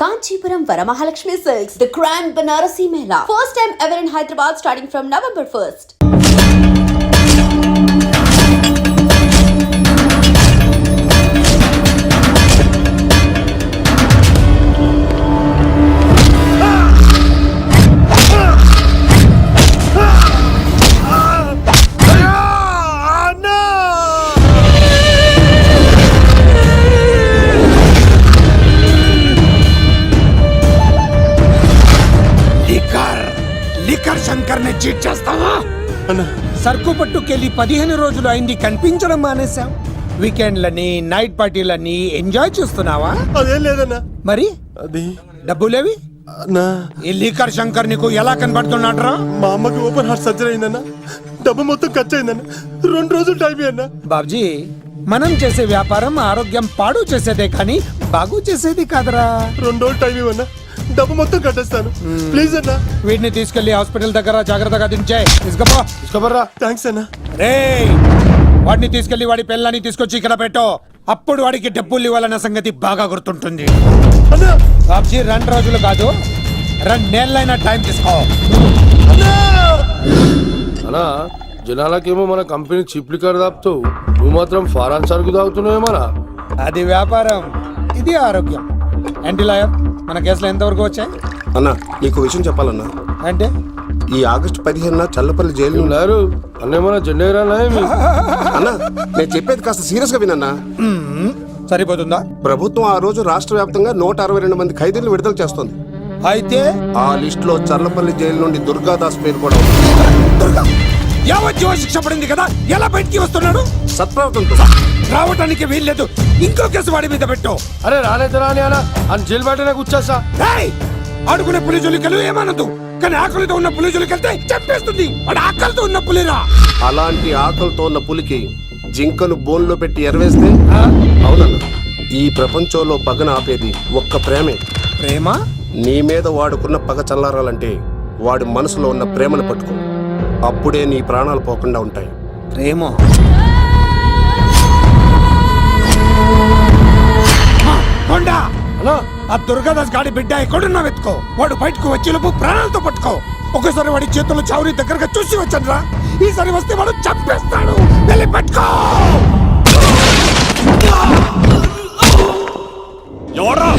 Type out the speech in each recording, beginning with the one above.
Kanchipuram Varamahalakshmi Silks, the Grand Banarasi Mela. First time ever in Hyderabad starting from November 1st. Shankar ని cheat చేస్తావా అన్న? సరుకు పట్టుకెళ్ళి 15 రోజులు అయింది, కనిపించడం మానేశాం. వీకెండ్లని నైట్ పార్టీలని ఎంజాయ్ చేస్తున్నావా? అదేం లేదన్నా. మరి అది డబ్బులేవి? అన్నా, ఈ లీకర్ శంకర్ నీకు ఎలా కనబడుతున్నాడ్రా? మా అమ్మకి ఓపెన్ హార్ట్ సర్జరీ అయిందన్న. డబ్బు మొత్తం ఖర్చు అయిందన్న. 2 రోజులు టైం అన్న. బాబ్జీ, మనం చేసే వ్యాపారం ఆరోగ్యం పాడు చేసేదే కానీ బాగు చేసేది కాదరా. 2 రోజులు టైం ఇవ్వన్నా, డబ్బు మొత్తం కట్టేస్తాను. ప్లీజ్ అన్న. వీటిని తీసుకెళ్లి హాస్పిటల్ దగ్గర జాగ్రత్తగా దించే. తీసుకోబోరా. థ్యాంక్స్ అన్న. రేయ్, వాడిని తీసుకెళ్లి వాడి పిల్లని తీసుకొచ్చి ఇక్కడ పెట్టు. అప్పుడు వాడికి డబ్బులు ఇవ్వాలన్న సంగతి బాగా గుర్తుంటుంది. అన్నా, బాబ్జీ 2 రోజులు కాదు, 2 నెలలైనా టైం తీసుకో. అన్నా, జనాలకేమో మన కంపెనీ చీప్ లిక్కర్ తాపుతావు, నువ్వు మాత్రం ఫారెన్ సరుకు తాగుతున్నావేమరా? అది వ్యాపారం, ఇది ఆరోగ్యం. ఏంటి లాయర్, మన కేసులో ఎంతవరకు వచ్చాయి? అన్నా, నీకు విషయం చెప్పాలన్నా. అంటే ఈ ఆగస్టు 15న చల్లపల్లి జైలు లేరు అన్నేమన్నా జెండేరానా? అన్నా, నేను చెప్పేది కాస్త సీరియస్ గా వినన్నా. సరిపోతుందా? ప్రభుత్వం ఆ రోజు రాష్ట్ర వ్యాప్తంగా 162 మంది ఖైదీలను విడుదల చేస్తోంది. అయితే ఆ లిస్ట్ లో చల్లపల్లి జైలు నుండి దుర్గాదాస్ పేరు కూడా ఉంది. దుర్గా యావజ్జీవ శిక్ష పడింది కదా, ఎలా బయటికి వస్తున్నాడు? సత్ప్రవర్తనతో రావటానికి వీల్లేదు. ఇంకో కేసు వాడి మీద పెట్టు. అరే రాలేదు రాని అన్న, అని జైలు బయటనే కూర్చోసా. ఆడుకునే పులిజులికలు ఏమనదు, కానీ ఆకలితో ఉన్న పులిజులికెళ్తే చంపేస్తుంది. వాడు ఆకలితో ఉన్న పులిరా. అలాంటి ఆకలితో ఉన్న పులికి జింకను బోన్లో పెట్టి ఎరవేస్తే అవునన్నా, ఈ ప్రపంచంలో పగన ఆపేది ఒక్క ప్రేమే. ప్రేమ? నీ మీద వాడుకున్న పగ చల్లారాలంటే వాడి మనసులో ఉన్న ప్రేమను పట్టుకో. అప్పుడే నీ ప్రాణాలు పోకుండా ఉంటాయి. ప్రేమ? హలో, ఆ దుర్గాదాస్ గాడి బిడ్డ ఎక్కడున్నా వెతుకో. వాడు బయటకు వచ్చేలోపు ప్రాణాలతో పట్టుకో. ఒకసారి వాడి చేతుల్లో చావుని దగ్గరగా చూసి వచ్చానురా. ఈసారి వస్తే వాడు చంపేస్తాడు. వెళ్ళి పట్టుకో. ఎవరా?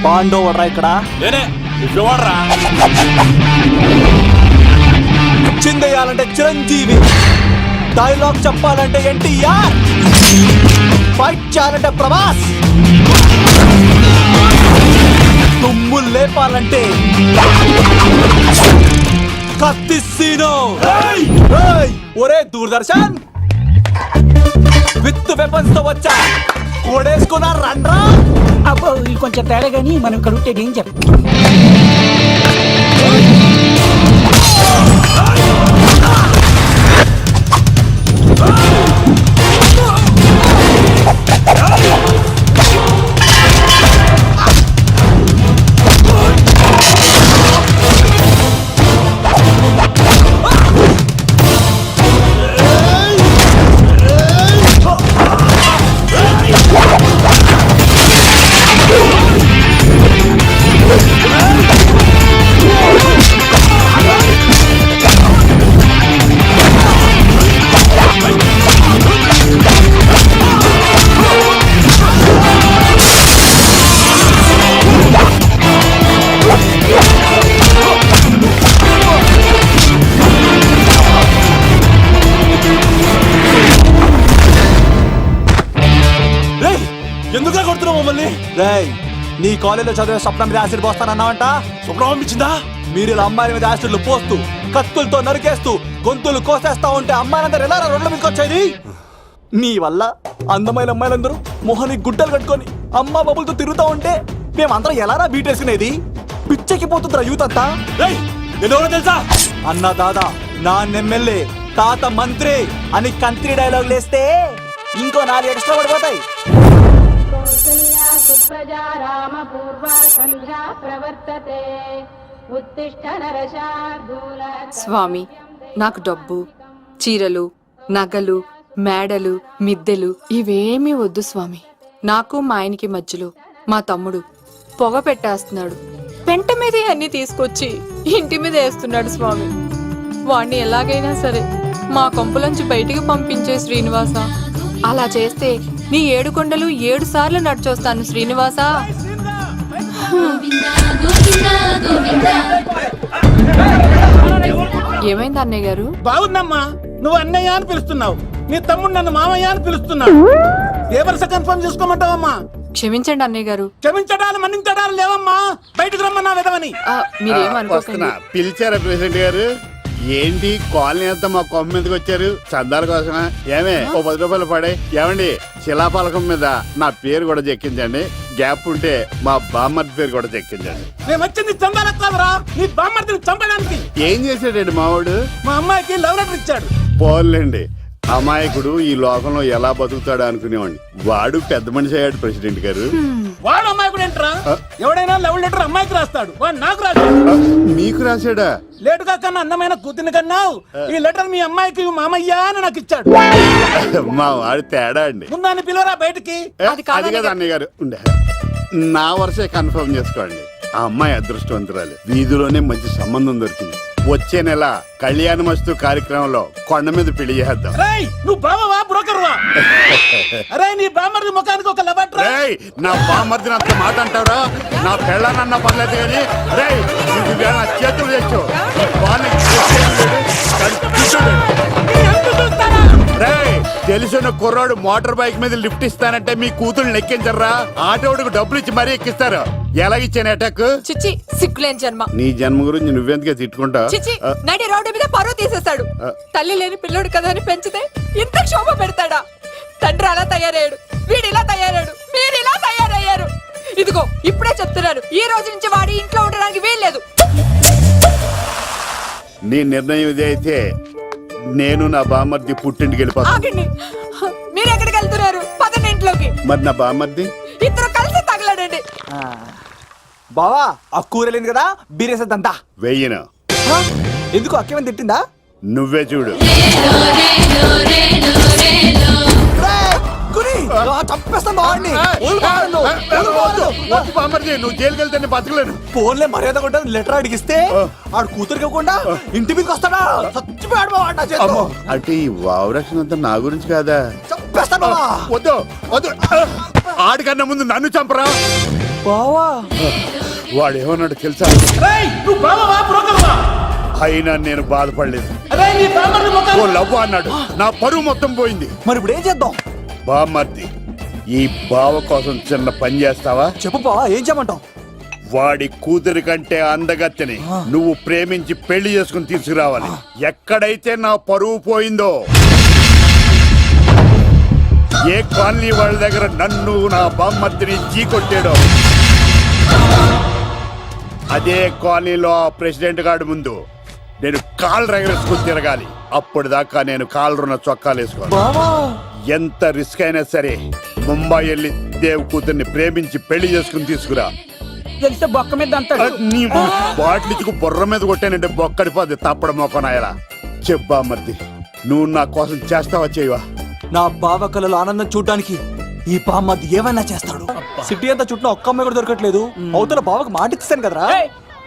పాండో వడ్రా ఇక్కడ చిందేయాలంటే చిరంజీవి, డైలాగ్ చెప్పాలంటే ఎన్టీఆర్, ఫైట్ చేయాలంటే ప్రభాస్, తుమ్ము లేపాలంటే కత్తిసీను. ఒరే దూరదర్శన్, విత్ వెపన్స్ తో వచ్చా, కొడేసుకున్నా రండ్రా. అబ్బో, ఇది కొంచెం తేడా కానీ మనం ఇక్కడ ఉంటే ఏం చెప్పు. ఎందుకు కొడుతున్నావు మమ్మల్ని? నీ కాలేజీలో చదివే స్వప్నం మీద యాసిడ్ పోస్తానన్నావంట. శుభ్రం ఇచ్చిందా? మీరు ఇలా అమ్మాయిల మీద యాసిడ్లు పోస్తూ, కత్తులతో నరికేస్తూ, గొంతులు కోసేస్తా ఉంటే అమ్మాయిలందరూ ఎలా రోడ్ల మీదకి వచ్చేది? నీ వల్ల అందమైన అమ్మాయిలందరూ మొహానికి గుడ్డలు కట్టుకొని అమ్మ బాబులతో తిరుగుతా ఉంటే మేమందరం ఎలారా బీటేసుకునేది? పిచ్చెక్కిపోతుందిరా యూత్ అంతా. ఎవరో తెలుసా? అన్న దాదా, నా ఎమ్మెల్యే, తాత మంత్రి అని కంత్రి డైలాగ్ లేస్తే ఇంకో 4 ఎక్స్ట్రా పడిపోతాయి. కౌసల్యా సుప్రజా రామ పూర్వా సంధ్యా ప్రవర్తతే ఉత్తిష్ట నరశార్దూల. స్వామి, నాకు డబ్బు, చీరలు, నగలు, మేడలు, మిద్దెలు ఇవేమీ వద్దు స్వామి. నాకు మా ఆయనకి మధ్యలో మా తమ్ముడు పొగ పెట్టేస్తున్నాడు. పెంట మీద అన్ని తీసుకొచ్చి ఇంటి మీద వేస్తున్నాడు స్వామి. వాణ్ణి ఎలాగైనా సరే మా కొంపలోంచి బయటికి పంపించే శ్రీనివాస. అలా చేస్తే నీ 7 కొండలు 7 సార్లు నడిచొస్తాను శ్రీనివాస. ఏమైంది అన్నయ్య గారు? బాగుందమ్మా, నువ్వు అన్నయ్య అని పిలుస్తున్నావు, నీ తమ్ముడు నన్ను మామయ్య అని పిలుస్తున్నావు. ఏ వరుస కన్ఫర్మ్ చేసుకోమంటావమ్మా? క్షమించండి అన్నయ్య గారు. క్షమించడాలు మన్నించడాలు లేవమ్మా, బయటకు రమ్మన్నా విధవని. మీరేమనుకోకండి. పిలిచారా ప్రెసిడెంట్ గారు? ఏంటి కాలనీ అంతా మా కొమ్మ మీదకి వచ్చారు? చందాల కోసమా? ఏమే ఓ 10 రూపాయలు పడే. ఏమండి, శిలాపలకం మీద నా పేరు కూడా చెక్కించండి. గ్యాప్ ఉంటే మా బామ్మర్ది పేరు కూడా చెక్కించండి. నేను వచ్చింది చంపాలకు కాదురా, నీ బామ్మర్దిని చంపడానికి. ఏం చేశాడండి మావాడు? మా అమ్మాయికి లవ్ లెటర్ ఇచ్చాడు. పోన్లేండి, అమాయకుడు ఈ లోకంలో ఎలా బతుకుతాడు అనుకునేవాడిని. వాడు పెద్ద మనిషి అయ్యాడు ప్రెసిడెంట్ గారు. వాడు అమ్మాయికుడు ఏంట్రా? ఎవడైనా లవ్ లెటర్ అమ్మాయికి రాస్తాడు, వాడు నాకు రాశాడు. మీకు రాశాడా? లేటుగా కన్నా అందమైన కూతుని కన్నావు. ఈ లెటర్ మీ అమ్మాయికి మామయ్య అని నాకు ఇచ్చాడు. మా వాడు తేడా అండి. ముందాన్ని పిలవరా బయటికి. అది కదా అన్నయ్య గారు. ఉండే నా వరుసే కన్ఫర్మ్ చేసుకోండి. ఆ అమ్మాయి అదృష్టవంతురాలు. వీధిలోనే మంచి సంబంధం దొరికింది. వచ్చే నెల కళ్యాణమస్తు కార్యక్రమంలో కొండ మీద పెళ్లి చేద్దాం. నువ్వు బావవా బ్రోకర్వా? అరే నీ బామ్మర్ది ముఖానికి ఒక లెటర్. నా బామ్మర్దిని అంత మాట అంటారా? నా పెళ్ళనన్న పర్లేదు కానీ రేయ్ నా చేతులు తెచ్చు. తెలిసిన కుర్రాడు మోటార్ బైక్ మీద లిఫ్ట్ ఇస్తానంటే మీ కూతురు ఎక్కించరా? ఆటోడికి డబ్బులు ఇచ్చి మరీ ఎక్కిస్తారు. ఎలాగిచ్చాను అటాక్? చిచ్చి, సిగ్గులేని జన్మ. నీ జన్మ గురించి నువ్వెందుకే తిట్టుకుంటా? చిచ్చి, నడి రోడ్డు మీద పరువు తీసేస్తాడు. తల్లి లేని పిల్లోడు కదా అని పెంచితే ఇంత క్షోభ పెడతాడా? తండ్రి అలా తయారయ్యాడు, వీడు ఇలా తయారయ్యాడు, మీరు ఇలా తయారయ్యారు. ఇదిగో ఇప్పుడే చెప్తున్నాను, ఈ రోజు నుంచి వాడి ఇంట్లో ఉండడానికి వీల్లేదు. నీ నిర్ణయం ఇదే అయితే నేను నా బామ్మర్ది పుట్టింటికి వెళ్ళిపోతాను. ఆగండి, మీరు ఎక్కడికి వెళ్తున్నారు? పదండి ఇంట్లోకి. మరి నా బామ్మర్ది? ఇద్దరు కలిసి తగలడండి. బావా, ఆ కూర లేదు కదా, బీరేసేద్దంతా. వెయ్యను. ఎందుకు అక్కేమని తిట్టిందా? నువ్వే చూడు. నువ్వు జైలుకి వెళ్తే బతకలేను. ఫోన్లే మర్యాద కొట్టా లెటర్ అడిగిస్తే ఆడు కూతురికి ఇవ్వకుండా ఇంటి మీదకి వస్తాడా? చచ్చిపోయాడు బావా నా చేతిలో. అంటే ఈ వావరక్షణ అంతా నా గురించి కాదా? చంపేస్తాను బావా. వద్దు వద్దు, ఆడికన్నా ముందు నన్ను చంపరా బావా. వాడు ఏమన్నాడు తెలుసా? నువ్వు బావవా బ్రోకర్వా? అయినా నేను బాధపడలేదు. అరే నీ బామ్మర్ది ఓ ముఖానికి. లవ్ అన్నాడు, నా పరువు మొత్తం పోయింది. మరి ఇప్పుడు ఏం చేద్దాం? బామ్మర్ది, ఈ బావ కోసం చిన్న పని చేస్తావా? చెప్పు బావా, ఏం చేయమంటావు? వాడి కూతురి కంటే అందగత్తెని నువ్వు ప్రేమించి పెళ్లి చేసుకుని తీసుకురావాలి. ఎక్కడైతే నా పరువు పోయిందో, ఏ కాలనీ వాళ్ళ దగ్గర నన్ను నా బామ్మర్దిని చీకొట్టాడో, అదే కాలనీలో ఆ ప్రెసిడెంట్ గారి ముందు నేను కాళ్ళు రగరేసుకుని తిరగాలి. అప్పుడు దాకా నేను కాళ్ళున్న చొక్కాలు వేసుకోవాలి. ఎంత రిస్క్ అయినా సరే ముంబై వెళ్ళి దేవ్ కూతుర్ని ప్రేమించి పెళ్లి చేసుకుని తీసుకురా. తెలిస్తే బొక్క మీద అంటాడు. నీ బాటిలిచ్చుకు బుర్ర మీద కొట్టానంటే బొక్కడిపోద్ది తప్పడం మొక్కనాయలా. చెప్పా మర్ది, నువ్వు నా కోసం చేస్తావా చేయవా? నా బావ కళలో ఆనందం చూడడానికి ఈ బామ్మది ఏమైనా చేస్తాడు. సిటీ అంతా చుట్టూ ఒక్క అమ్మాయి కూడా దొరకట్లేదు. అవతల బావకు మాట ఇస్తాను కదరా.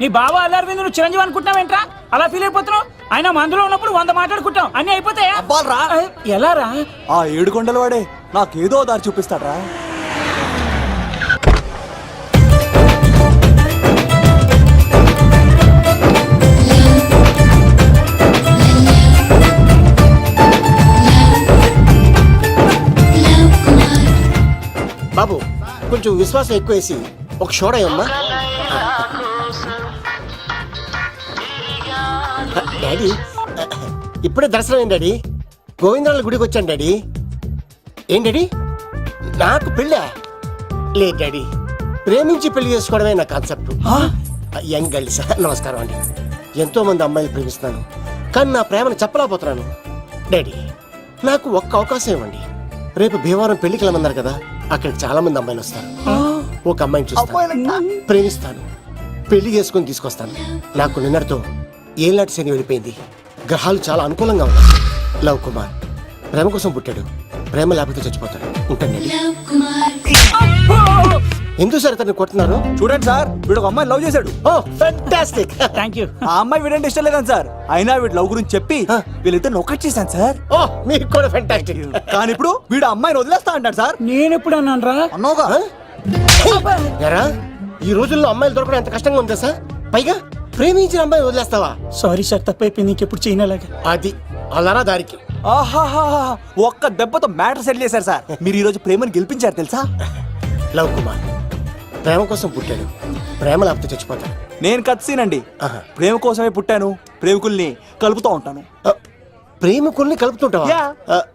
నీ బావ అల్లారి మీద నువ్వు చిరంజీవి అనుకుంటున్నావేంట్రా? అలా ఫీల్ అయిపోతున్నావు. ఆయన మందులో ఉన్నప్పుడు 100 మాట్లాడుకుంటాం, అన్ని అయిపోతాయా? అబ్బాల్రా. ఎలా రా? ఆ 7 కొండల వాడే నాకేదో దారి చూపిస్తాడ్రా. బాబు కొంచెం విశ్వాసం ఎక్కువేసి ఒక షోడయమ్మా. డాడీ ఇప్పుడే దర్శనం అయింది డాడీ. గోవిందరాల గుడికి వచ్చాను డాడీ. ఏం డాడీ, నాకు పెళ్ళా? లేదు డాడీ, ప్రేమించి పెళ్లి చేసుకోవడమే నా కాన్సెప్ట్. యంగ్ గర్ల్స్ నమస్కారం అండి. ఎంతో మంది అమ్మాయిలు ప్రేమిస్తున్నాను, కానీ నా ప్రేమను చెప్పలేకపోతున్నాను. డాడీ, నాకు ఒక్క అవకాశం ఇవ్వండి. రేపు భీమవరం పెళ్లికి వెళ్ళమన్నారు కదా, అక్కడికి చాలా మంది అమ్మాయిలు వస్తారు. ఒక అమ్మాయిని చూస్తాను, ప్రేమిస్తాను, పెళ్లి చేసుకుని తీసుకొస్తాను. నాకు నిన్నటితో ఏళ్ళనాటి శని వెళ్ళిపోయింది. గ్రహాలు చాలా అనుకూలంగా ఉన్నాయి. లవ్ కుమార్ ప్రేమ కోసం పుట్టాడు, ప్రేమ లేకపోతే చచ్చిపోతాడు. ఉంటాను డాడీ. ఎందుకు సార్ అతన్ని కొడుతున్నారు? చూడండి సార్, వీడు ఒక అమ్మాయి లవ్ చేశాడు. Oh fantastic. Thank you. ఆ అమ్మాయి వీడంటే ఇష్టం లేదని సార్, అయినా వీడు లవ్ గురించి చెప్పి వీళ్ళిద్దరు ఒకటి చేశాను సార్. ఓ మీకు కూడా ఫ్యాంటాస్టిక్. కానీ ఇప్పుడు వీడు ఆ అమ్మాయిని వదిలేస్తా అంటాడు సార్. నేను ఎప్పుడు అన్నాను రా? అన్నోగా ఎరా, ఈ రోజుల్లో అమ్మాయిలు దొరకడం ఎంత కష్టంగా ఉందా సార్? పైగా ప్రేమించిన అమ్మాయి వదిలేస్తావా? సారీ సార్, తప్పైపోయింది. ఇంకెప్పుడు చేయనలాగా. అది అలారా దారికి. ఆహాహా, ఒక్క దెబ్బతో మ్యాటర్ సెటిల్ చేశారు సార్. మీరు ఈ రోజు ప్రేమను గెలిపించారు తెలుసా? లవ్ కుమార్ ప్రేమ కోసం పుట్టాడు, ప్రేమ లేకపోతే చచ్చిపోతాడు. నేను కత్సీనండి. ఆహా. ప్రేమ కోసమే పుట్టాను, ప్రేమికుల్ని కలుపుతూ ఉంటాను. ప్రేమికుల్ని కలుపుతుంటావా? Yeah.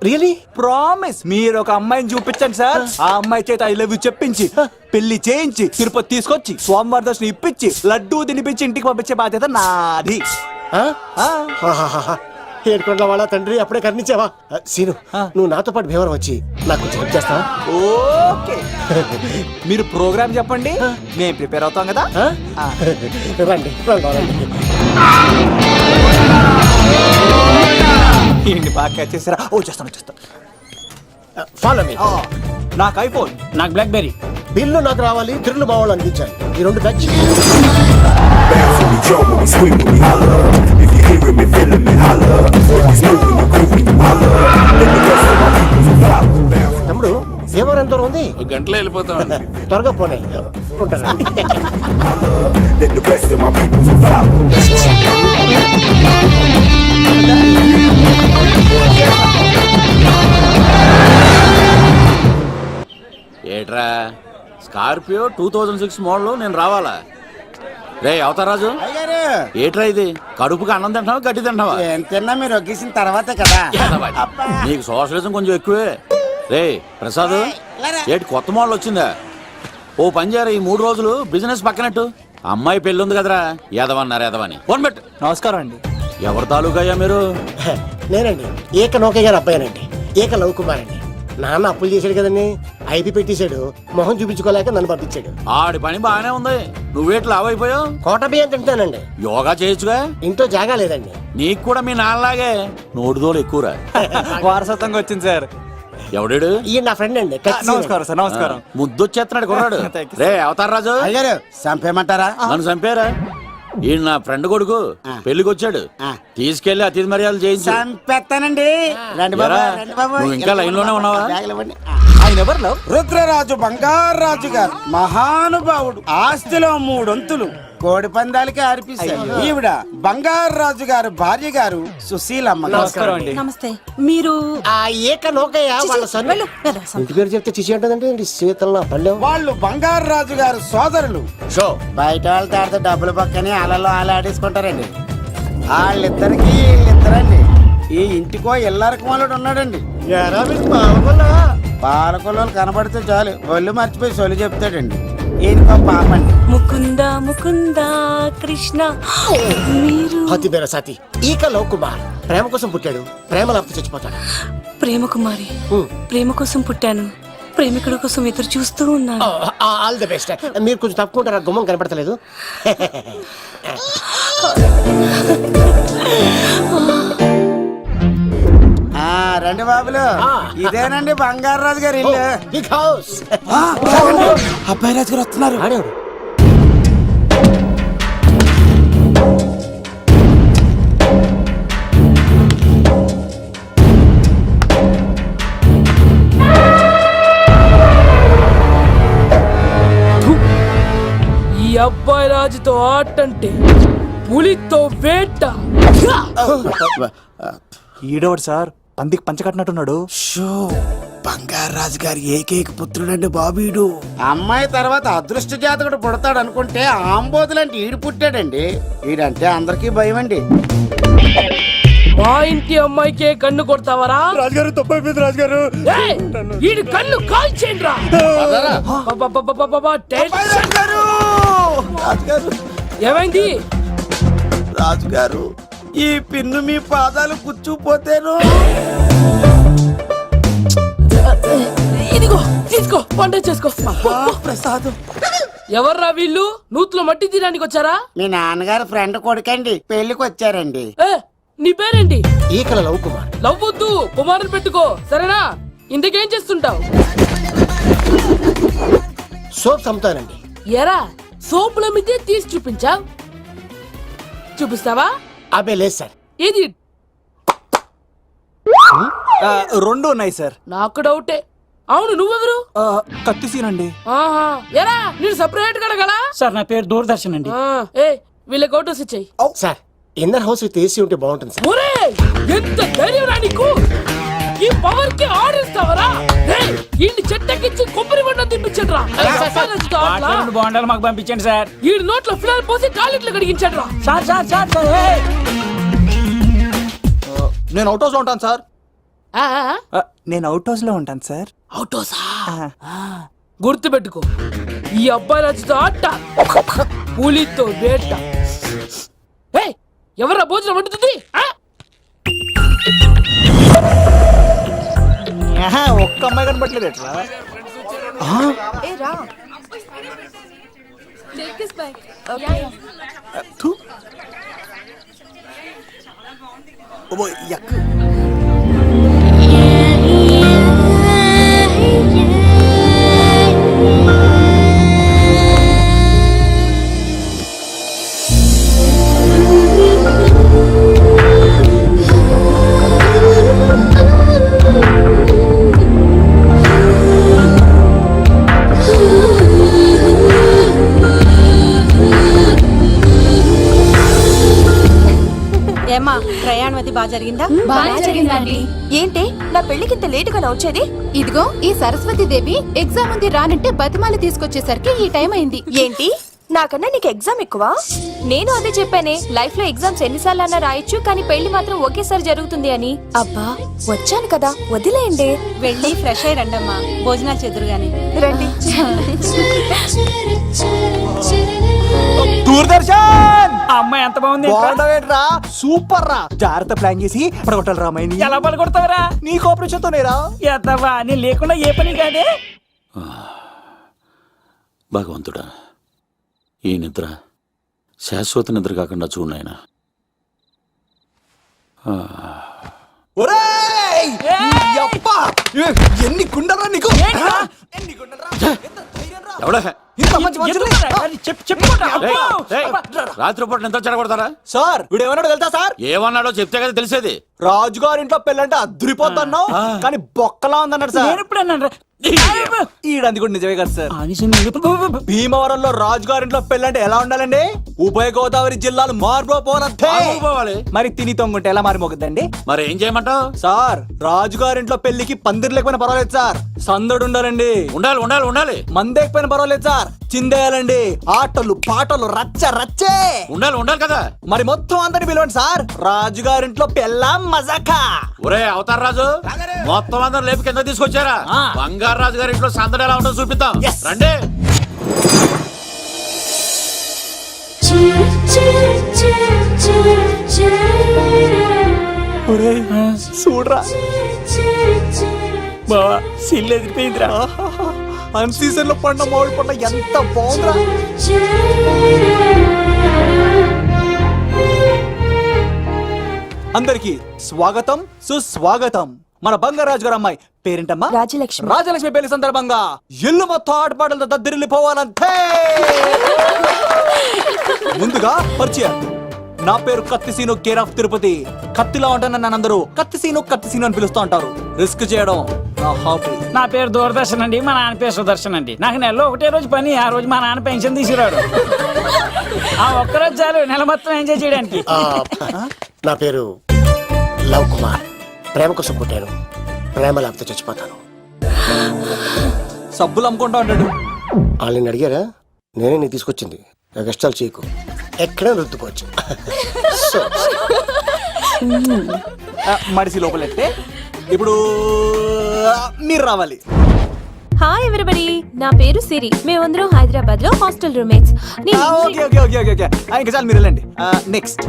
రియలీ? ప్రామిస్. మీరు ఒక అమ్మాయిని చూపించండి సార్, ఆ అమ్మాయి చేత ఐ లవ్ యూ చెప్పించి పెళ్లి చేయించి తిరుపతి తీసుకొచ్చి స్వామివారి దర్శనం ఇప్పించి లడ్డూ తినిపించి ఇంటికి పంపించే బాధ్యత నాది. ఏడుకొండల వాళ్ళ తండ్రి అప్పుడే కర్ణించావా? సీను, నువ్వు నాతో పాటు భీమవరం వచ్చి నాకు కొంచెం హెల్ప్ చేస్తావా? ఓకే. మీరు ప్రోగ్రామ్ చెప్పండి, మేము ప్రిపేర్ అవుతాం కదా. రండి రండి. ఏంటి బాగా క్యాచ్ చేసారా? ఓ చేస్తాను. Follow me. నాకు ఐఫోన్, నాకు బ్లాక్ బెర్రీ. బిల్లు నాకు రావాలి, తిరులు మా వాళ్ళు అందించాలి. ఈ రెండు ఖర్చు. తమ్ముడు భీమవరం ఎంత దూరం ఉంది? గంటలో వెళ్ళిపోతాం. త్వరగా పోనీ. ఉంటాను. ఏట్రా స్కార్పియో 2006 మోడల్, నేను రావాలా? రే అవతారాజు, ఏట్రా ఇది? కడుపుకి అన్నం తింటావా గడ్డి తింటావా? తిన్నా మీరు ఒగ్గేసిన తర్వాతే కదా. నీకు సోషలిజం కొంచెం ఎక్కువే. రే ప్రసాద్, ఏటి కొత్త మోడల్ వచ్చిందా? ఓ పని చేయరా, ఈ 3 రోజులు బిజినెస్ పక్కనట్టు. అమ్మాయి పెళ్ళి ఉంది కదరా, ఎదవన్నారు ఎదవని. ఫోన్ పెట్టు. నమస్కారం అండి. ఎవరి తాలూకా అయ్యా మీరు? నేనండి, ఏక నౌకయ్య గారు అబ్బాయినండి. ఏక లవ్ కుమార్ అండి. నాన్న అప్పులు చేశాడు కదండి, ఐపీ పెట్టేశాడు. మొహం చూపించుకోలేక నన్ను పంపించాడు. ఆడి పని బాగానే ఉంది, నువ్వేట్లు లావైపోయావు? కోట బియ్యం తింటానండి. యోగా చేయొచ్చుగా? ఇంట్లో జాగా లేదండి. నీకు కూడా మీ నాన్నలాగే నోటిదోలు ఎక్కువరా. వారసత్వంగా వచ్చింది సార్. ఎవడాడు? ఈయన నా ఫ్రెండ్ అండి. నమస్కారం సార్. నమస్కారం. ముద్దొచ్చేస్తున్నాడు కొన్నాడు. రే అవతార్ రాజు, అయ్యారు చంపేయమంటారా? నన్ను చంపారా? ఈయన నా ఫ్రెండ్ కొడుకు, పెళ్లికి వచ్చాడు. తీసుకెళ్లి అతిథి మర్యాదలు చేయించు. చంపేస్తానండి. రండి బాబు, రండి బాబు. నువ్వు ఇంకా లైన్ లోనే ఉన్నావా? ఆయన ఎవరు లవ్? రుద్రరాజు బంగారాజు గారు మహానుభావుడు. ఆస్తిలో 3 వంతులు కోడి పందాలకి అర్పిస్తారు. ఈవిడ బంగారాజు గారు భార్య గారు సుశీలమ్మ. నమస్కారం అండి. నమస్తే. మీరు ఆ ఏక నౌకయ్య వాళ్ళ సన్. ఇంటి పేరు చెప్తే చిచి అంటుందంటే శీతల పల్లె. వాళ్ళు బంగారాజు గారు సోదరులు. షో బయట వాళ్ళతో ఆడితే డబ్బులు పక్కనే అలలో అలా ఆడేసుకుంటారండి. వాళ్ళిద్దరికి వీళ్ళిద్దరండి. ఈ ఇంటికో ఇల్లరకమాలుడు ఉన్నాడండి. పాలకొల్లు కనబడితే చాలు ఒళ్ళు మర్చిపోయి సొలి చెప్తాడండి. ఈయనకో పాపండి. ముకుంద ముకుంద కృష్ణ. మీరు హతి బేర సాతి ఈక లవ్ కుమార్ ప్రేమ కోసం పుట్టాడు, ప్రేమ లేకపోతే చచ్చిపోతాడు. ప్రేమ కుమారి. ప్రేమ కోసం పుట్టాను, ప్రేమికుడు కోసం ఎదురు చూస్తూ ఉన్నాను. All the best. మీరు కొంచెం తప్పుకుంటారా? గుమ్మం కనపడతలేదు. రండి బాబులు, ఇదేనండి బంగారాజు గారి ఇల్లు. Big house. అబ్బాయి రాజు గారు వస్తున్నారు. ఆడేవాడు ఈ అబ్బాయి రాజుతో ఆటంటే పులితో వేట. ఈడోడు సార్, పందికి పంచకట్టినట్టున్నాడు. బంగారాజు గారి ఏకైక పుత్రుడండి బాబీడు. అమ్మాయి తర్వాత అదృష్ట జాతకుడు పుడతాడు అనుకుంటే ఆంబోతులంటే ఈడు పుట్టాడండి. ఈడంటే అందరికీ భయం అండి. మా ఇంటి అమ్మాయికే కన్ను కొడతావరా? రాజుగారు తప్పైపోయింది రాజుగారు. వీడి కన్ను కాల్చేయండిరా. రాజుగారు ఏమైంది? రాజుగారు ఈ పిన్ను మీ పాదాలు కూర్చుపోతేను. ఇదిగో తీసుకో, పంట చేసుకో. ప్రసాదం. ఎవర్రా వీళ్ళు? నూతులో మట్టి తీయడానికి వచ్చారా? మీ నాన్నగారు ఫ్రెండ్ కొడుకండి, పెళ్లికి వచ్చారండి. నీ పేరేంటి? ఈకల లవ్ కుమార్. లవ్వొద్దు, కుమారుని పెట్టుకో, సరేనా? ఇంతకేం చేస్తుంటావు? సోప్స్ అమ్ముతానండి. ఎరా సోపుల మీద తీసి చూపించావు, చూపిస్తావా? అబ్బే లేదు సార్. ఏది? రెండు ఉన్నాయి సార్. నాకు డౌటే. అవును, నువ్వెవరు? కత్తి సీన్ అండి. ఆహా, ఎరా నేను సపరేట్ కడగలా? సార్ నా పేరు దూరదర్శన్ అండి. ఏ వీళ్ళకి అవుటోస్ ఇచ్చాయి. Sir inner house with AC ఉంటే బాగుంటుంది సార్. ఒరే ఎంత ధైర్యం రా నీకు! ఈ పవర్ కి ఆర్డర్ ఇస్తావరా? ఈ చెట్టెక్కించి కొబ్బరి బండ తిప్పించండి రా. బాగుండాలి మాకు పంపించండి సార్. ఈ నోట్లో ఫినాల్ పోసి టాయిలెట్లు కడిగించండి రా. సార్ సార్ సార్ సార్ నేను అవుట్ హౌస్ లో ఉంటాను సార్. ఆ, నేను అవుట్ హౌస్ లో ఉంటాను సార్. అవుటోసా? గుర్తు పెట్టుకో, ఈ అబ్బాయి రాజుతో ఆట, పులితో వేట. ఎవరా భోజనం వండుతుంది? ఒక్క అమ్మాయి కనబట్లేదు ఎట్లా? ఏమా ప్రయాణం అది బాగా జరిగిందా? బాగా జరిగిందండి. ఏంటి నా పెళ్లికి ఇంత లేట్ గా వచ్చేది? ఇదిగో ఈ సరస్వతి దేవి ఎగ్జామ్ ఉంది రానంటే బతిమాలి తీసుకొచ్చేసరికి ఈ టైం అయింది. ఏంటి నాకన్నా నీకు ఎగ్జామ్ ఎక్కువ? నేను అదే చెప్పానే, లైఫ్ లో ఎగ్జామ్స్ ఎన్నిసార్లు అన్నా రాయొచ్చు, కానీ పెళ్లి మాత్రం ఒకేసారి జరుగుతుంది అని. అబ్బా వచ్చాను కదా, వదిలేయండి. వెళ్ళి ఫ్రెష్ అయ్యి రండమ్మా, భోజనాలు చెదురు గాని రండి. దూరదర్శన్ అమ్మాయి ఎంత బాగుంది. బాగుండవేట్రా? సూపర్ రా. జాగ్రత్త ప్లాన్ చేసి పడగొట్టాలి రామాయణి. ఎలా పలుకొడతావరా? నీ కోఆపరేషన్ తోనేరా. ఎత్తవా, నేను లేకుండా ఏ పని కాదే. భగవంతుడా, ఈ నిద్ర శాశ్వత నిద్ర కాకుండా చూడాయన. ఒరేయ్! యప్పా! ఎన్ని గుండెలరా నీకు? ఎన్ని గుండెలరా? ఎంత ధైర్యం రా? ఎవడా ఇంత మంచి మనుషుల్ని? రాత్రిపూట నిద్ర చెడగొడతారా? సార్ వీడు ఏమన్నాడు తెలుసా సార్? ఏమన్నాడో చెప్తే కదా తెలిసేది. రాజుగారింట్లో పెళ్ళంటే అద్దరిపోతున్నావు, కానీ బొక్కలా ఉందన్నాడు సార్. నేను ఇప్పుడు అన్నాను రా. ఈడంది కూడా నిజమే కదా సార్. భీమవరంలో రాజుగారింట్లో పెళ్ళంటే ఎలా ఉండాలండి? ఉభయ గోదావరి జిల్లాలు మారిపోవాలంటే మరి తిని తొంగుంటే ఎలా మారిపోతుందండి? మరి ఏం చేయమంటావు? సార్ రాజుగారింట్లో పెళ్లికి పందిరి లేకపోయినా పర్వాలేదు సార్, సందడు ఉండాలండి. ఉండాలి ఉండాలి ఉండాలి. మందేకపోయినా పర్వాలేదు సార్, చిందేయాలండి. ఆటలు పాటలు రచ్చ రచ్చే ఉండాలి ఉండాలి కదా. మరి మొత్తం అందరిని పిలవండి సార్, రాజుగారింట్లో పెళ్ళాం మజాకా. ఒరే అవతార్ రాజు, మొత్తం అందరూ లేపు కింద తీసుకొచ్చారా? బంగారు రాజు గారి ఇంట్లో సందడి ఎలా ఉంటుందో చూపిద్దాం, రండి. చూడరా బావా, సిల్లు ఎదిరిపోయిందిరా. అన్ సీజన్ లో పండ మామిడి పండ ఎంత బాగుందిరా. అందరికి స్వాగతం సుస్వాగతం. మన బంగారాజు గారు అమ్మాయి పేరేంటమ్మా? రాజలక్ష్మి. రాజలక్ష్మి పెళ్లి సందర్భంగా ఇల్లు మొత్తం ఆటపాటలతో దద్దరిల్లిపోవాలంతే. ముందుగా పరిచయం, నా పేరు కత్తిసీను, కేర్ ఆఫ్ తిరుపతి. కత్తిలా ఉంటాను నన్ను అందరూ కత్తిసీను కత్తిసీను అని పిలుస్తూ ఉంటారు. రిస్క్ చేయడం నా హాబీ. నా పేరు దూరదర్శన్ అండి, మా నాన్న పేరు సుదర్శన్ అండి. నాకు నెలలో ఒకటే రోజు పని, ఆ రోజు మా నాన్న పెన్షన్ తీసుకురాడు. ఆ ఒక్కరోజు చాలు నెల మొత్తం ఎంజాయ్ చేయడానికి. నా పేరు లవ్ కుమార్. ప్రేమ కోసం పుట్టాను, ప్రేమ లేకపోతే చచ్చిపోతాను. సబ్బులు అమ్ముకుంటా ఉంటాడు. వాళ్ళని అడిగారా? నేనే నీ తీసుకొచ్చింది. కష్టాలు చేయకు, ఎక్కడ రుద్దుకోవచ్చు. మడిసి లోపలెట్టే ఇప్పుడు మీరు రావాలి. హాయ్ ఎవరిబడి, నా పేరు సిరి. మేమందరం హైదరాబాద్ లో hostel roommates. Okay okay okay okay okay ఇంకా చాలు, మీరు వెళ్ళండి. Next.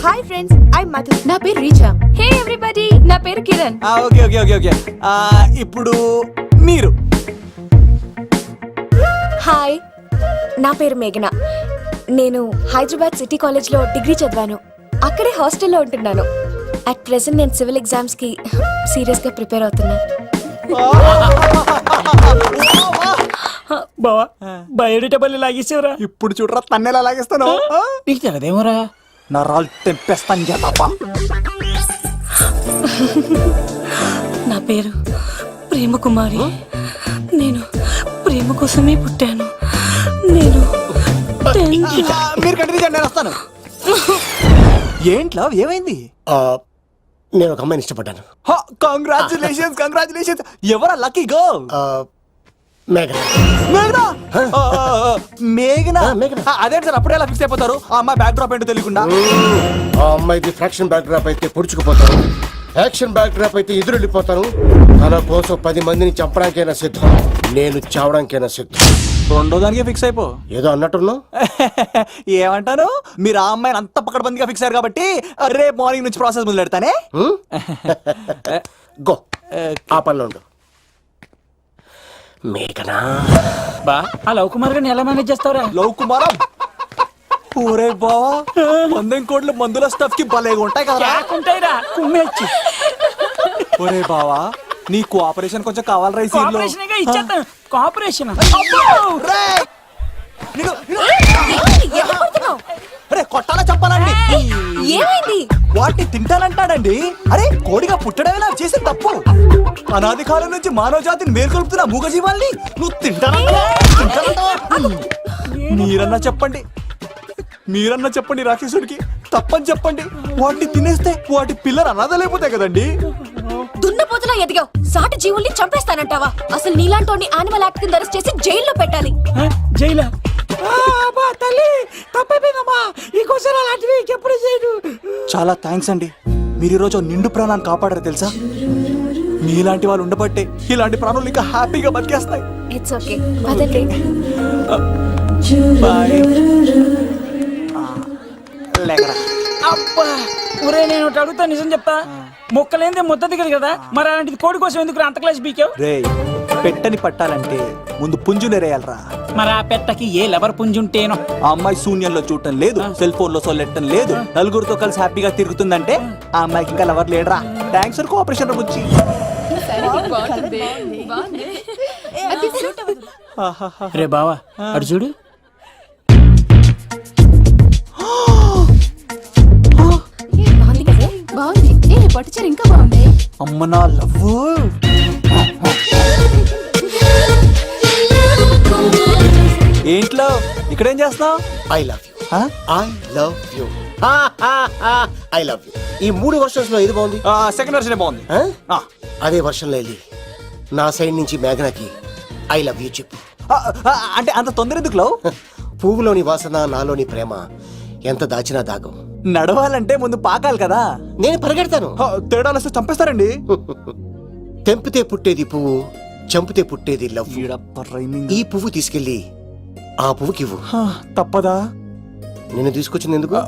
Hi friends, I Madhu. నా పేరు రీచా. హే ఎవ్రీబడి, నా పేరు Kiran. Okay okay okay okay ఇప్పుడు మీరు. హాయ్, నా పేరు మేఘన. నేను హైదరాబాద్ సిటీ కాలేజ్ లో డిగ్రీ చదివాను. అక్కడే హాస్టల్లో ఉంటున్నాను. అట్ ప్రెసెంట్ నేను సివిల్ ఎగ్జామ్స్ కి సీరియస్ గా ప్రిపేర్ అవుతున్నా. బావా బయోడేటా పల్లి లాగేసేవరా. ఇప్పుడు చూడరా తన్నెలా లాగేస్తాను. నీకు తెగదేమోరా. నా రాళ్ళు తెంపేస్తాను చేతప్ప. నా పేరు ప్రేమ కుమారి. నేను ప్రేమ కోసమే పుట్టాను. నేను మీరు కంటిన్యూ చేయండి, నేను వస్తాను. ఏంట్లో ఏమైంది? నేను ఒక అమ్మాయిని ఇష్టపడ్డాను. Congratulations congratulations. ఎవరా లక్కీ గర్ల్? మేఘన. మేఘనా? మేఘనా? మేఘన. అదే సార్, అప్పుడే ఎలా ఫిక్స్ అయిపోతారు? ఆ అమ్మాయి బ్యాక్ డ్రాప్ ఏంటో తెలియకుండా. ఆ అమ్మాయిది ఫ్రాక్షన్ బ్యాక్ డ్రాప్ అయితే పొడుచుకుపోతాను, యాక్షన్ బ్యాక్ డ్రాప్ అయితే ఎదురెళ్ళిపోతాను. తన కోసం 10 మందిని చంపడానికైనా సిద్ధం, నేను చావడానికైనా సిద్ధం. రెండో దానికి ఫిక్స్ అయిపో. ఏదో అన్నట్టున్నావు. ఏమంటాను, మీరు ఆ అమ్మాయిని అంత పక్కడబందిగా ఫిక్స్ అయ్యారు కాబట్టి రేపు మార్నింగ్ నుంచి ప్రాసెస్ మొదలు పెడతానే. గో, ఆ పనిలో ఉండు. మేఘనా. బా ఆ లవ్ కుమార్ గారిని ఎలా మేనేజ్ చేస్తావురా? లవ్ కుమారం. ఊరే బావా, 100 కోట్ల మందుల స్టఫ్ కి భలేగా ఉంటాయి కదా. ఉంటాయిరా కుమ్మేచ్చి. ఒరే బావా, నీ కోఆపరేషన్ కొంచెం కావాలి రైస్. కోఆపరేషన్ గా ఇచ్చేస్తాను. కోఆపరేషన్ అరే కొట్టాలా చెప్పాలండి? ఏమైంది? వాటిని తింటానంటాడండి. అరే కోడిగా పుట్టడమే నాకు చేసిన తప్పు. అనాది కాలం నుంచి మానవ జాతిని మేల్కొల్పుతున్న మూగజీవాల్ని నువ్వు తింటానంటావా? మీరన్నా చెప్పండి, మీరన్నా చెప్పండి రాక్షసుడికి. తప్పని చెప్పండి. వాటిని తినేస్తే వాటి పిల్లలు అనాథలైపోతాయి కదండి. దున్నపోతులా ఎదిగావు, సాటి జీవుల్ని చంపేస్తానంటావా? అసలు నీలాంటి యానిమల్ యాక్ట్ కింద అరెస్ట్ చేసి జైల్లో పెట్టాలి. జైలా? తల్లి తప్పైపోయిందమ్మా, ఇంకోసారి అలాంటివి ఎప్పుడు చేయడు. చాలా థ్యాంక్స్ అండి, మీరు ఈరోజు నిండు ప్రాణాన్ని కాపాడారు తెలుసా. మీలాంటి వాళ్ళు ఉండబట్టే ఇలాంటి ప్రాణులు ఇంకా హ్యాపీగా బతికేస్తాయి. ఇట్స్ ఓకే, వదలండి. బాయ్. లేకరా. అబ్బా ఒరే, నేను ఒకటి అడుగుతా, నిజం చెప్తా. మొక్కలేందే ముద్ద దిగదు కదా, మరి అలాంటిది కోడి కోసం ఎందుకు అంత క్లాస్ బీకావు? రే, పెట్టని పట్టాలంటే ముందు పుంజునేరేయాలరా. మరి ఆ పెట్టకి ఏ లవర్ పుంజుంటేనో. ఆ అమ్మాయి శూన్యంలో చూడటం లేదు, సెల్ ఫోన్ లో సొల్లెట్టడం లేదు, నలుగురితో కలిసి హ్యాపీగా తిరుగుతుందంటే ఆ అమ్మాయికి ఇంకా లవర్ లేడరా. థ్యాంక్స్ ఫర్ కోఆపరేషన్ గురించి. రే బావా అడు చూడు. ఇంకా బాగుంది. అమ్మ నా లవ్. ఏంట్లో ఇక్కడేం చేస్తున్నావు? I love you. I love you. I love you. ఈ 3 వర్షన్స్ లో ఏది బాగుంది? సెకండ్ వర్షన్ బాగుంది. అదే వర్షంలో వెళ్ళి నా సైడ్ నుంచి మేఘనకి ఐ లవ్ యూ చెప్పు. అంటే అంత తొందర ఎందుకు లవ్? పువ్వులోని వాసన, నాలోని ప్రేమ ఎంత దాచినా దాగం. నడవాలంటే ముందు పాకాలి కదా. నేను పరిగెడతాను. తేడాలు వస్తే చంపేస్తారండి. తెంపితే పుట్టేది పువ్వు, చంపితే పుట్టేది లవ్. ఈ పువ్వు తీసుకెళ్ళి ఆ పువ్వుకి ఇవ్వు. తప్పదా? నిన్ను తీసుకొచ్చింది ఎందుకు?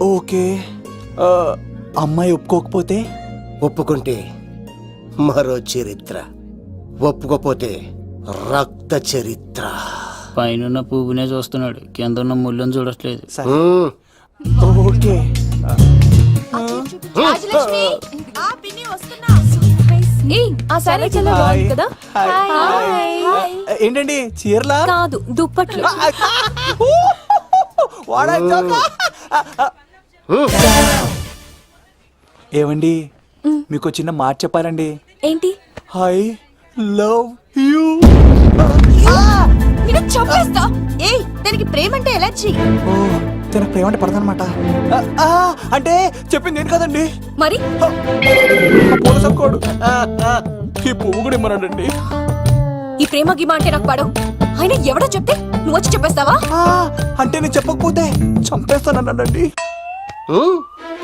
ఓకే. అమ్మాయి ఒప్పుకోకపోతే? ఒప్పుకుంటే మరో చరిత్ర, ఒప్పుకోపోతే రక్త చరిత్ర. పైన పువ్వునే చూస్తున్నాడు, కింద ఉన్న ముళ్ళని చూడట్లేదు. ఓకే. ఆ సారీ చాలా బాగుంది కదా. ఏంటండి చీరలా? కాదు, దుప్పట్లు. ఏమండి, మీకు చిన్న మాట చెప్పాలండి. ఏంటి? I love you. నిన్ను చంపేస్తా. ఏయ్, దానికి ప్రేమ అంటే ఎలర్జీ. తనకు ప్రేమ అంటే పడదనమాట. అంటే చెప్పింది ఏంటి కదండి. మరి పోలసంకోడు ఈ పువ్వు కూడా ఇమ్మన్నాడండి. ఈ ప్రేమ గిమ అంటే నాకు పడవు. అయినా ఎవడో చెప్తే నువ్వు వచ్చి చెప్పేస్తావా? అంటే నేను చెప్పకపోతే చంపేస్తానన్నాడండి.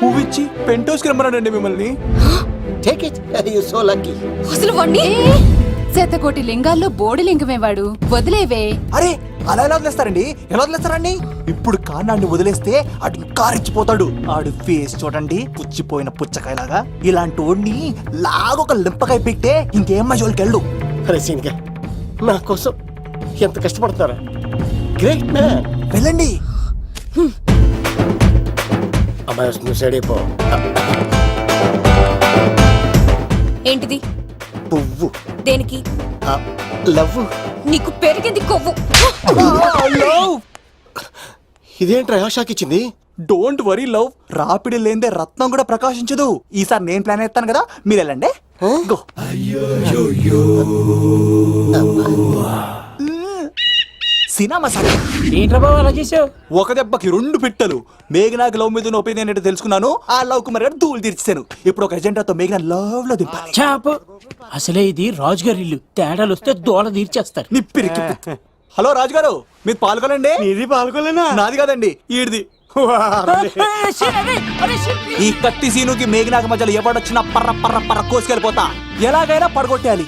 పువ్వు ఇచ్చి పెంటోస్ కి రమ్మన్నాడండి మిమ్మల్ని. Take it you so lucky. అసలు వాణ్ణి శతకోటి లింగాల్లో బోడి లింగమేవాడు, వదిలేవే. అరే అలా ఎలా వదిలేస్తారండి? ఎలా వదిలేస్తారండి? ఇప్పుడు కాన్నాడిని వదిలేస్తే ఆడు ఇంకా రెచ్చిపోతాడు. ఆడు ఫేస్ చూడండి, పుచ్చిపోయిన పుచ్చకాయలాగా. ఇలాంటి వాడిని లాగొక లింపకాయ పెట్టే ఇంకేం మజోలికి వెళ్ళు. అరే సీన్గా నా కోసం ఎంత కష్టపడతారా? Great man. వెళ్ళండి. అమ్మాయి వస్తుంది, సైడ్ అయిపో. ఏంటిది? పువ్వు. దేనికి? లవ్. నీకు పెరిగింది కొవ్వు. ఇదేంట్రా షాక్ ఇచ్చింది? డోంట్ వరీ లవ్, రాపిడి లేదే రత్నం కూడా ప్రకాశించదు. ఈసారి నేను ప్లాన్ ఎత్తాను కదా, మీరు వెళ్ళండి. గో. సినిమా సార్ ఏంట్రా బాబు అలా చేసావు? ఒక దెబ్బకి 2 పిట్టలు. మేఘనాకి లవ్ మీద ఒపీనియన్ ఏంటో తెలుసుకున్నాను. ఆ లవ్ కుమార్ గారు ధూళి తీర్చాను. ఇప్పుడు ఒక ఎజెండాతో మేఘనా లవ్ లో దింపాలి. చాపు. అసలే ఇది రాజుగారి ఇల్లు, తేడాలు వస్తే దోళ తీర్చేస్తారు. నిప్పిరికి. హలో రాజుగారు, మీరు పాల్గొనండి. ఇది పాల్గొలేనా? నాది కాదండి, ఈడిది. ఈ కత్తి సీనుకి మేఘనాకి మధ్యలో ఎవడొచ్చినా పర్ర పర్ర పర్ర కోసుకెళ్ళిపోతా. ఎలాగైనా పడగొట్టాలి.